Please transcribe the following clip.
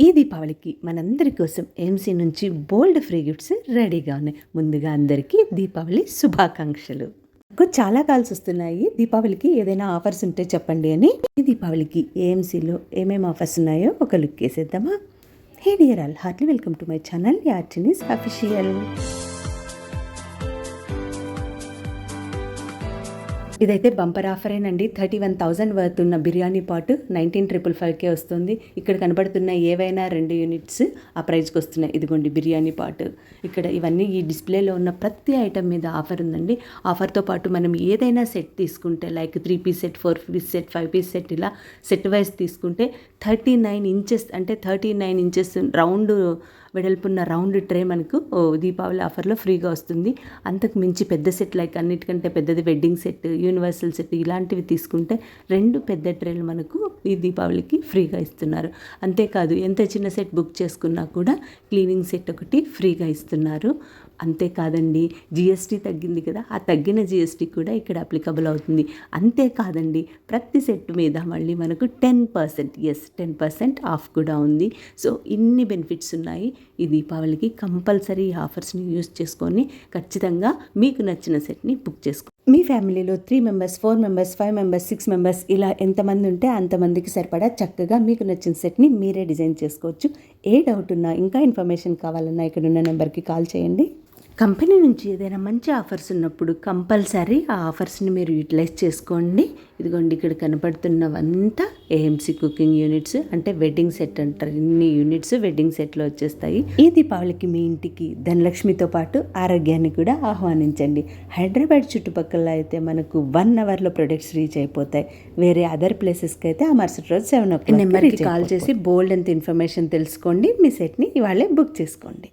ఈ దీపావళికి మనందరి కోసం ఏఎంసీ నుంచి బోల్డ్ ఫ్రీ గిఫ్ట్స్ రెడీగా ఉన్నాయి. ముందుగా అందరికీ దీపావళి శుభాకాంక్షలు. నాకు చాలా కాల్స్ వస్తున్నాయి, దీపావళికి ఏదైనా ఆఫర్స్ ఉంటే చెప్పండి అని. ఈ దీపావళికి ఏఎంసీలో ఏమేమి ఆఫర్స్ ఉన్నాయో ఒక లుక్ వేసేద్దామా? Hey dear all, heartly welcome to my channel యార్చినీస్ అఫీషియల్. ఇదైతే బంపర్ ఆఫరేనండి. 31,000 వర్త్ ఉన్న బిర్యానీ పాట్ 19,555కే వస్తుంది. ఇక్కడ కనబడుతున్న ఏవైనా 2 యూనిట్స్ ఆ ప్రైస్కి వస్తున్నాయి. ఇదిగోండి బిర్యానీ పాట్. ఇక్కడ ఇవన్నీ ఈ డిస్ప్లేలో ఉన్న ప్రతి ఐటమ్ మీద ఆఫర్ ఉందండి. ఆఫర్తో పాటు మనం ఏదైనా సెట్ తీసుకుంటే like 3 piece set, 4 piece set, 5 piece set ఇలా సెట్ వైజ్ తీసుకుంటే 39 ఇంచెస్ అంటే 39 ఇంచెస్ రౌండ్ వెడల్పున్న రౌండ్ ట్రే మనకు దీపావళి ఆఫర్లో ఫ్రీగా వస్తుంది. అంతకు మించి పెద్ద సెట్ లైక్ అన్నిటికంటే పెద్దది వెడ్డింగ్ సెట్, యూనివర్సల్ సెట్ ఇలాంటివి తీసుకుంటే 2 పెద్ద ట్రేలు మనకు ఈ దీపావళికి ఫ్రీగా ఇస్తున్నారు. అంతేకాదు ఎంత చిన్న సెట్ బుక్ చేసుకున్నా కూడా క్లీనింగ్ సెట్ ఒకటి ఫ్రీగా ఇస్తున్నారు. అంతేకాదండి, జిఎస్టీ తగ్గింది కదా, ఆ తగ్గిన జిఎస్టీ కూడా ఇక్కడ అప్లికబుల్ అవుతుంది. అంతేకాదండి, ప్రతి సెట్ మీద మళ్ళీ మనకు 10% ఆఫ్ కూడా ఉంది. సో ఇన్ని బెనిఫిట్స్ ఉన్నాయి. ఈ దీపావళికి కంపల్సరీ ఆఫర్స్ని యూజ్ చేసుకొని ఖచ్చితంగా మీకు నచ్చిన సెట్ని బుక్ చేసుకోండి. మీ ఫ్యామిలీలో 3 మెంబర్స్, 4 మెంబర్స్, 5 మెంబర్స్, 6 మెంబర్స్ ఇలా ఎంతమంది ఉంటే అంతమందికి సరిపడా చక్కగా మీకు నచ్చిన సెట్ని మీరే డిజైన్ చేసుకోవచ్చు. ఏ డౌట్ ఉన్నా ఇంకా ఇన్ఫర్మేషన్ కావాలన్నా ఇక్కడ ఉన్న నెంబర్కి కాల్ చేయండి. కంపెనీ నుంచి ఏదైనా మంచి ఆఫర్స్ ఉన్నప్పుడు కంపల్సరీ ఆ ఆఫర్స్ని మీరు యూటిలైజ్ చేసుకోండి. ఇదిగోండి ఇక్కడ కనపడుతున్నవంతా ఏఎంసీ కుకింగ్ యూనిట్స్, అంటే వెడ్డింగ్ సెట్ అంటారు. ఇన్ని యూనిట్స్ వెడ్డింగ్ సెట్లో వచ్చేస్తాయి. ఈ దీపావళికి మీ ఇంటికి ధనలక్ష్మితో పాటు ఆరోగ్యాన్ని కూడా ఆహ్వానించండి. హైదరాబాద్ చుట్టుపక్కల అయితే మనకు 1 అవర్లో ప్రొడక్ట్స్ రీచ్ అయిపోతాయి. వేరే అదర్ ప్లేసెస్కి అయితే ఆ మరుసటి రోజు 7 o'clock నెంబర్కి కాల్ చేసి బోల్డ్ అంత ఇన్ఫర్మేషన్ తెలుసుకోండి. మీ సెట్ని ఇవాళే బుక్ చేసుకోండి.